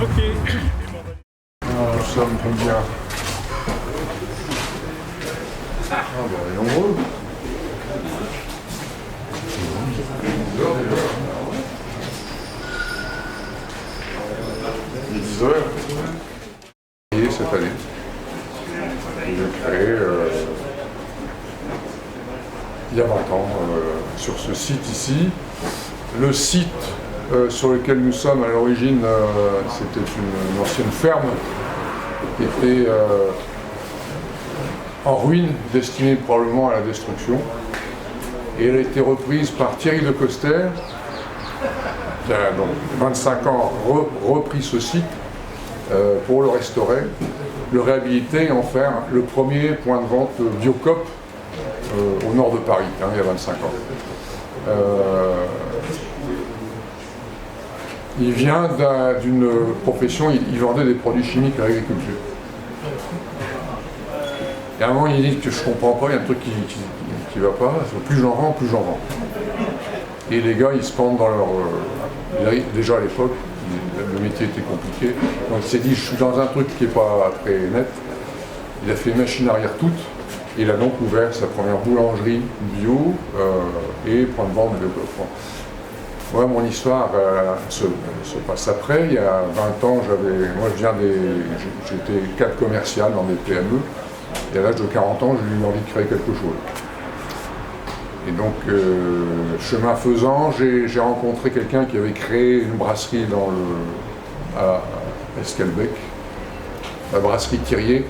Ok. Nous sommes combien? Ah bah, on est nombreux. Il est 10 heures. Et cette année, j'ai créé, il y a 20 ans, sur ce site ici. Le site sur lequel nous sommes à l'origine, c'était une ancienne ferme qui était en ruine, destinée probablement à la destruction. Et elle a été reprise par Thierry de Coster, qui a donc 25 ans repris ce site pour le restaurer, le réhabiliter et en faire le premier point de vente Biocop au nord de Paris, il y a 25 ans. Il vient d'une profession, il vendait des produits chimiques à l'agriculture. Et à un moment, il dit que je comprends pas, il y a un truc qui va pas, plus j'en vends, plus j'en vends. Et les gars, ils se pendent dans leur... déjà à l'époque, le métier était compliqué, donc il s'est dit, je suis dans un truc qui n'est pas très net. Il a fait une machine arrière toute, et il a donc ouvert sa première boulangerie bio et point de vente de développement. Moi, mon histoire se passe après. Il y a 20 ans, j'étais cadre commercial dans des PME. Et à l'âge de 40 ans, j'ai eu envie de créer quelque chose. Et donc, chemin faisant, j'ai rencontré quelqu'un qui avait créé une brasserie à Esquelbec, la brasserie Thirier.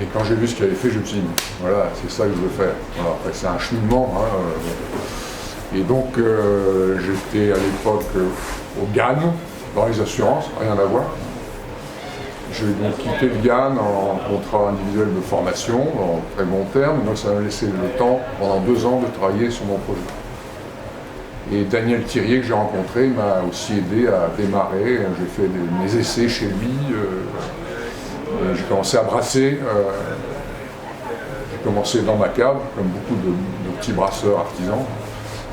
Et quand j'ai vu ce qu'il avait fait, je me suis dit, voilà, c'est ça que je veux faire. Alors, après, c'est un cheminement. Et donc, j'étais à l'époque au GAN, dans les assurances, rien à voir. J'ai donc quitté le GAN en contrat individuel de formation, en très bon terme, donc ça m'a laissé le temps, pendant 2 ans, de travailler sur mon projet. Et Daniel Thirier, que j'ai rencontré, m'a aussi aidé à démarrer. J'ai fait mes essais chez lui, j'ai commencé à brasser. J'ai commencé dans ma cave, comme beaucoup de petits brasseurs artisans.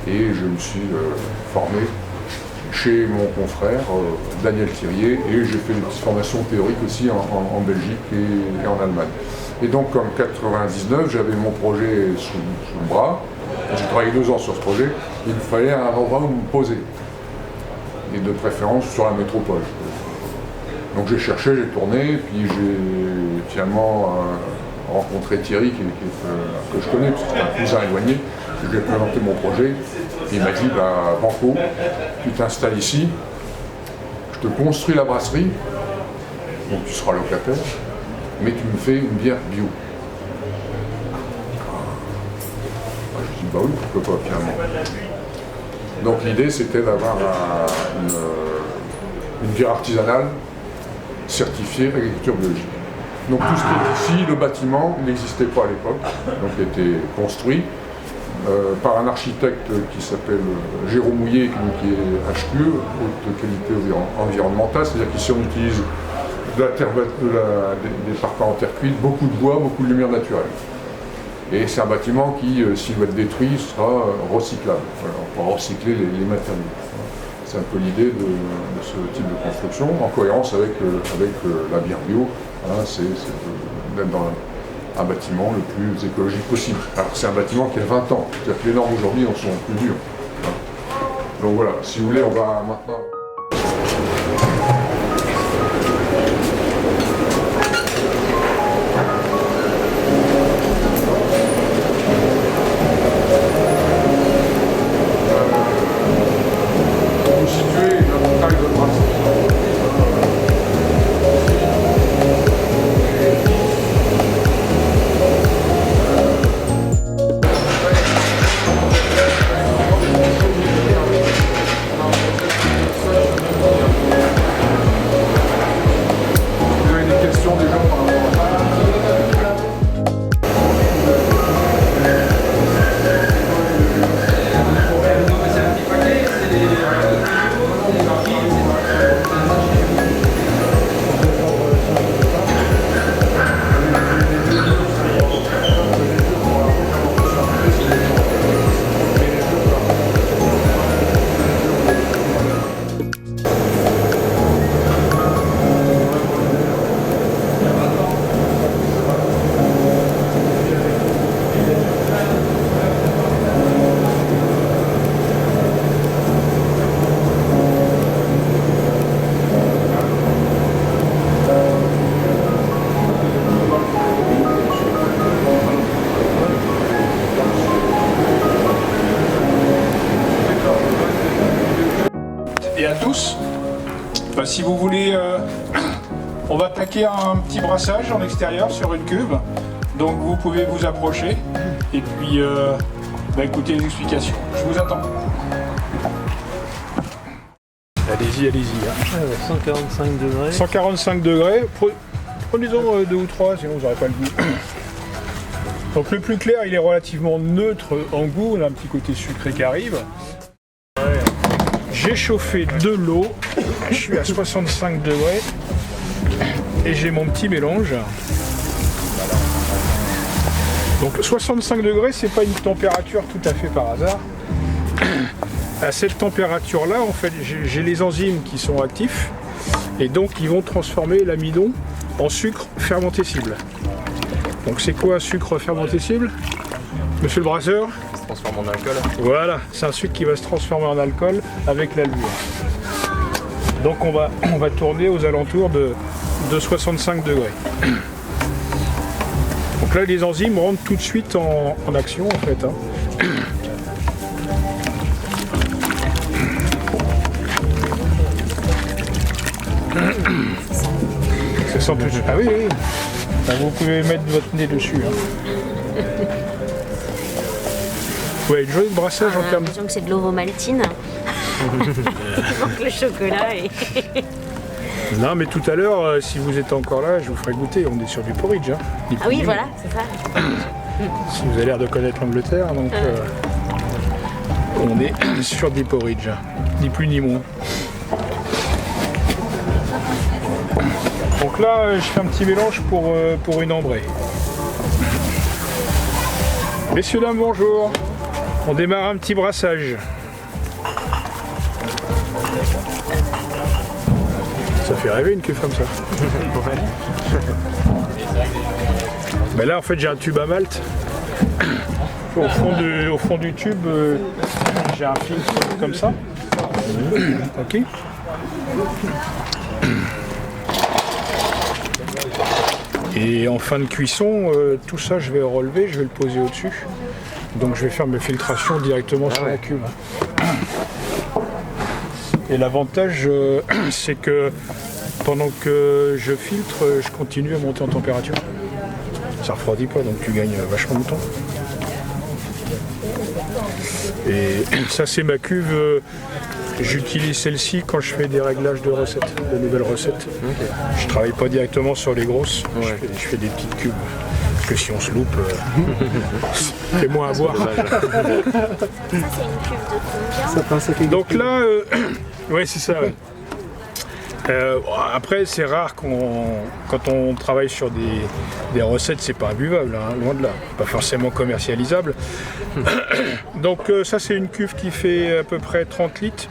Et je me suis formé chez mon confrère Daniel Thirier et j'ai fait des petites formations théoriques aussi en Belgique et en Allemagne. Et donc comme 99, j'avais mon projet sous le bras, j'ai travaillé 2 ans sur ce projet, il me fallait un endroit où me poser, et de préférence sur la métropole. Donc j'ai cherché, j'ai tourné, puis j'ai finalement rencontré Thierry que je connais, parce que c'est un cousin éloigné. Je lui ai présenté mon projet, et il m'a dit, bah, Banco, tu t'installes ici, je te construis la brasserie, donc tu seras locataire, mais tu me fais une bière bio. Je dis, bah oui, pourquoi pas, finalement. Donc l'idée, c'était d'avoir une bière artisanale certifiée agriculture biologique. Donc tout ce qui est ici, le bâtiment, n'existait pas à l'époque, donc il était construit par un architecte qui s'appelle Jérôme Mouillet, qui est HQE, haute qualité environnementale, c'est-à-dire qu'ici on utilise des parpaings en terre cuite, beaucoup de bois, beaucoup de lumière naturelle. Et c'est un bâtiment qui, s'il doit être détruit, sera recyclable. Voilà, on pourra recycler les matériaux. Voilà. C'est un peu l'idée de ce type de construction, en cohérence avec la bière bio, hein, c'est d'être dans un bâtiment le plus écologique possible. Alors c'est un bâtiment qui a 20 ans, c'est-à-dire que les normes aujourd'hui en sont plus dures. Voilà. Donc voilà, si vous voulez, on va maintenant... vous voulez, on va attaquer un petit brassage en extérieur sur une cuve. Donc vous pouvez vous approcher et puis écouter les explications. Je vous attends. Allez-y, allez-y. Hein. 145 degrés. 145 degrés. Prenez-en 2 ou 3, sinon vous n'aurez pas le goût. Donc le plus clair, il est relativement neutre en goût. On a un petit côté sucré qui arrive. J'ai chauffé de l'eau. Je suis à 65 degrés. Et j'ai mon petit mélange. Donc 65 degrés, c'est pas une température tout à fait par hasard. À cette température-là, en fait, j'ai les enzymes qui sont actifs et donc ils vont transformer l'amidon en sucre fermentescible. Donc c'est quoi un sucre fermentescible, monsieur le brasseur? Ça se transforme en alcool. Voilà, c'est un sucre qui va se transformer en alcool avec la levure. Donc on va tourner aux alentours de 65 degrés. Donc là, les enzymes rentrent tout de suite en action, en fait. Hein. Ça sent tout de suite. Ah oui, oui. Là, vous pouvez mettre votre nez dessus. Hein. Ouais, une jolie brassage en termes. J'ai l'impression que c'est de l'ovomaltine. Il manque le chocolat et... Non, mais tout à l'heure, si vous êtes encore là, je vous ferai goûter. On est sur du porridge. Hein. Ah oui, voilà, c'est ça. Si vous avez l'air de connaître l'Angleterre, donc on est sur des porridge, ni plus ni moins. Donc là, je fais un petit mélange pour une ambrée. Messieurs, dames, bonjour. On démarre un petit brassage. Ça fait rêver une cuve comme ça. Ben là en fait j'ai un tube à malt. Au fond du tube j'ai un filtre comme ça. Ok. Et en fin de cuisson, tout ça je vais relever, je vais le poser au-dessus. Donc je vais faire mes filtrations directement sur la cuve. Et l'avantage, c'est que pendant que je filtre, je continue à monter en température. Ça refroidit pas, donc tu gagnes vachement de temps. Et ça, c'est ma cuve. J'utilise celle-ci quand je fais des réglages de recettes, de nouvelles recettes. Okay. Je travaille pas directement sur les grosses, je fais des petites cubes. Parce que si on se loupe, c'est moins à boire. Ça, c'est une cuve de combien? Donc là, ouais, c'est ça. Ouais. Après, c'est rare quand on travaille sur des recettes, c'est pas imbuvable, hein, loin de là. Pas forcément commercialisable. Donc ça, c'est une cuve qui fait à peu près 30 litres,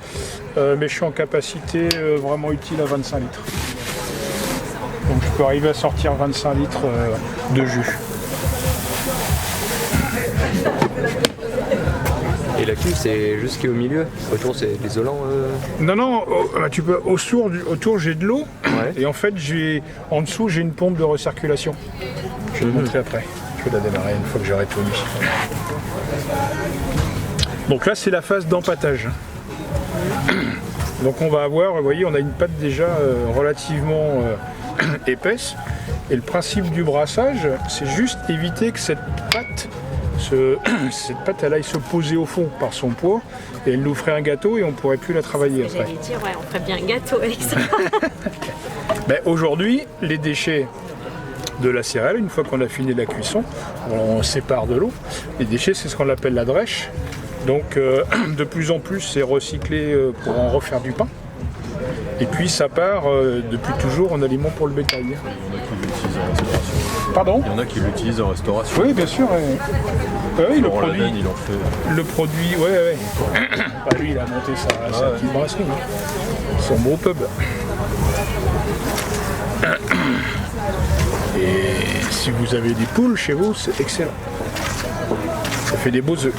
mais je suis en capacité vraiment utile à 25 litres. Donc je peux arriver à sortir 25 litres de jus. Et la cuve, c'est juste qui est au milieu. Autour, c'est isolant. Non, non, tu peux, autour j'ai de l'eau. Ouais. Et en fait, en dessous, j'ai une pompe de recirculation. Je vais te montrer après. Je vais la démarrer une fois que j'aurai tout mis. Donc là, c'est la phase d'empâtage. Donc on va avoir, vous voyez, on a une pâte déjà relativement épaisse. Et le principe du brassage, c'est juste éviter que cette pâte elle aille se poser au fond par son poids et elle nous ferait un gâteau et on ne pourrait plus la travailler après. J'allais dire, ouais, on ferait bien un gâteau avec ça. Ben, aujourd'hui, les déchets de la céréale, une fois qu'on a fini la cuisson, on sépare de l'eau. Les déchets, c'est ce qu'on appelle la drèche. Donc de plus en plus, c'est recyclé pour en refaire du pain. Et puis ça part depuis toujours en aliment pour le bétail. Il y en a qui l'utilisent en restauration. Pardon ? Il y en a qui l'utilisent en restauration. Oui, bien sûr. Oui, le produit. Laine, il en fait. Le produit, ouais. Bah, lui, il a monté sa petite brasserie. Hein. Son beau pub. Et si vous avez des poules chez vous, c'est excellent. Ça fait des beaux œufs.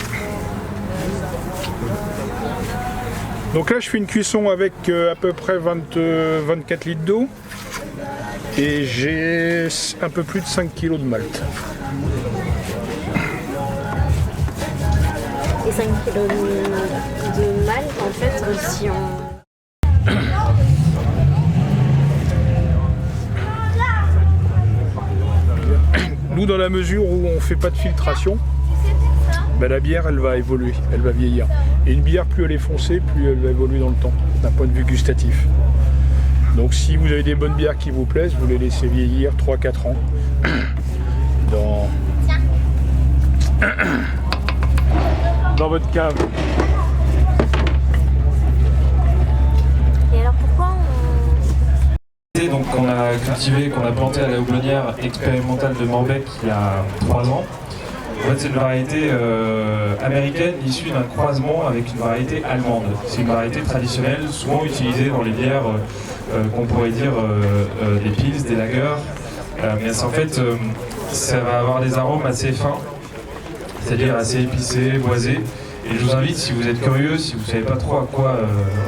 Donc là, je fais une cuisson avec à peu près 24 litres d'eau et j'ai un peu plus de 5 kg de malt. Et 5 kg de malt, en fait, si on... Nous, dans la mesure où on ne fait pas de filtration, ben, la bière, elle va évoluer, elle va vieillir. Et une bière, plus elle est foncée, plus elle va évoluer dans le temps, d'un point de vue gustatif. Donc si vous avez des bonnes bières qui vous plaisent, vous les laissez vieillir 3-4 ans dans votre cave. Et alors pourquoi Donc qu'on a cultivé, qu'on a planté à la houblonnière expérimentale de Morbec il y a 3 ans. En fait, c'est une variété américaine issue d'un croisement avec une variété allemande. C'est une variété traditionnelle, souvent utilisée dans les bières qu'on pourrait dire des pils, des lagers. Mais en fait, ça va avoir des arômes assez fins, c'est-à-dire assez épicés, boisés. Et je vous invite, si vous êtes curieux, si vous ne savez pas trop à quoi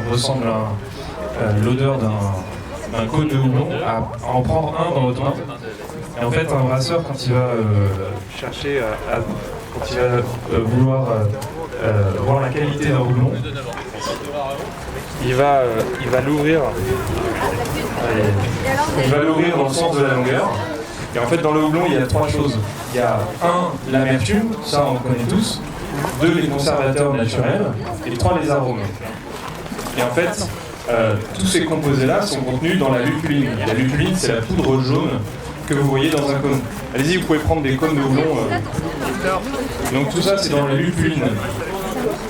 ressemble l'odeur d'un cône de houblon, à en prendre un dans votre main. Et en fait, un brasseur, quand il va chercher, quand il va vouloir voir la qualité d'un houblon, il va l'ouvrir. Il va l'ouvrir dans le sens de la longueur. Et en fait, dans le houblon, il y a 3 choses. Il y a 1, l'amertume, ça on le connaît tous. 2, les conservateurs naturels. Et 3, les arômes. Et en fait, tous ces composés-là sont contenus dans la lupuline. Et la lupuline, c'est la poudre jaune que vous voyez dans un cône. Allez-y, vous pouvez prendre des cônes de houblon. Donc tout ça, c'est dans la lupuline.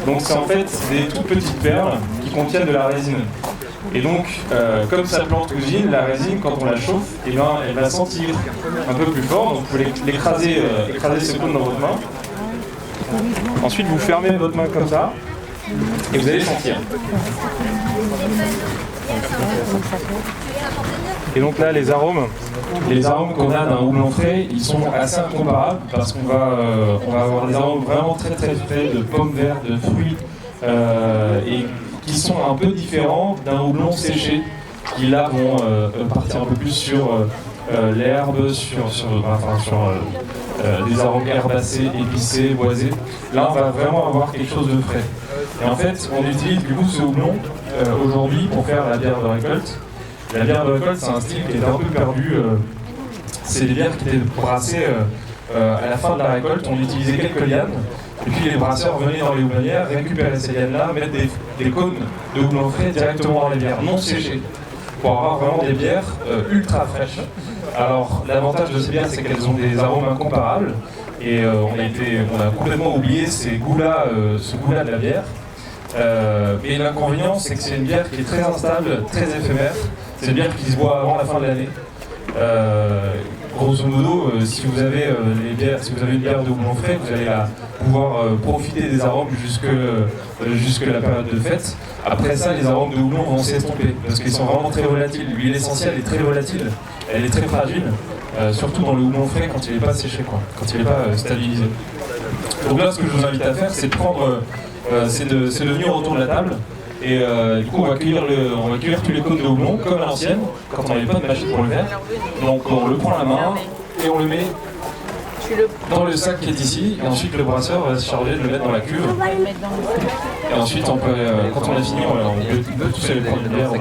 Donc c'est en fait des toutes petites perles qui contiennent de la résine. Et donc, comme sa plante cousine, la résine, quand on la chauffe, eh ben, elle va sentir un peu plus fort. Donc vous pouvez écraser ce cône dans votre main. Ensuite, vous fermez votre main comme ça, et vous allez sentir. Et donc là, les arômes qu'on a d'un houblon frais, ils sont assez incomparables parce qu'on va avoir des arômes vraiment très très frais de pommes vertes, de fruits, et qui sont un peu différents d'un houblon séché, qui là vont partir un peu plus sur l'herbe, sur des arômes herbacés, épicés, boisés. Là, on va vraiment avoir quelque chose de frais. Et en fait, on utilise du coup ce houblon aujourd'hui pour faire la bière de récolte. La bière de récolte, c'est un style qui est un peu perdu. C'est des bières qui étaient brassées à la fin de la récolte. On utilisait quelques lianes. Et puis les brasseurs venaient dans les houblonnières, récupéraient ces lianes-là, mettre des cônes de houblon frais directement dans les bières, non séchées, pour avoir vraiment des bières ultra fraîches. Alors l'avantage de ces bières, c'est qu'elles ont des arômes incomparables. Et on a complètement oublié ce goût-là de la bière. Mais l'inconvénient, c'est que c'est une bière qui est très instable, très éphémère. C'est une bière qui se boit avant la fin de l'année. Grosso modo, si vous avez une bière de houblon frais, vous allez pouvoir profiter des arômes jusque la période de fête. Après ça, les arômes de houblon vont s'estomper parce qu'ils sont vraiment très volatiles. L'huile essentielle est très volatile, elle est très fragile, surtout dans le houblon frais quand il n'est pas séché, quand il n'est pas stabilisé. Donc là, ce que je vous invite à faire, c'est de prendre, c'est de venir autour de la table. Et du coup, on va cueillir tous les cônes de houblon comme à l'ancienne, quand on n'avait pas de machine pour le faire. Donc on le prend à la main et on le met dans le sac qui est ici. Et ensuite, le brasseur va se charger de le mettre dans la cuve. Et ensuite, on peut, quand on a fini, on peut tous aller prendre une bière.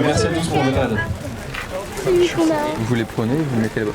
Merci à tous pour votre aide. Vous les prenez, vous les mettez là-bas.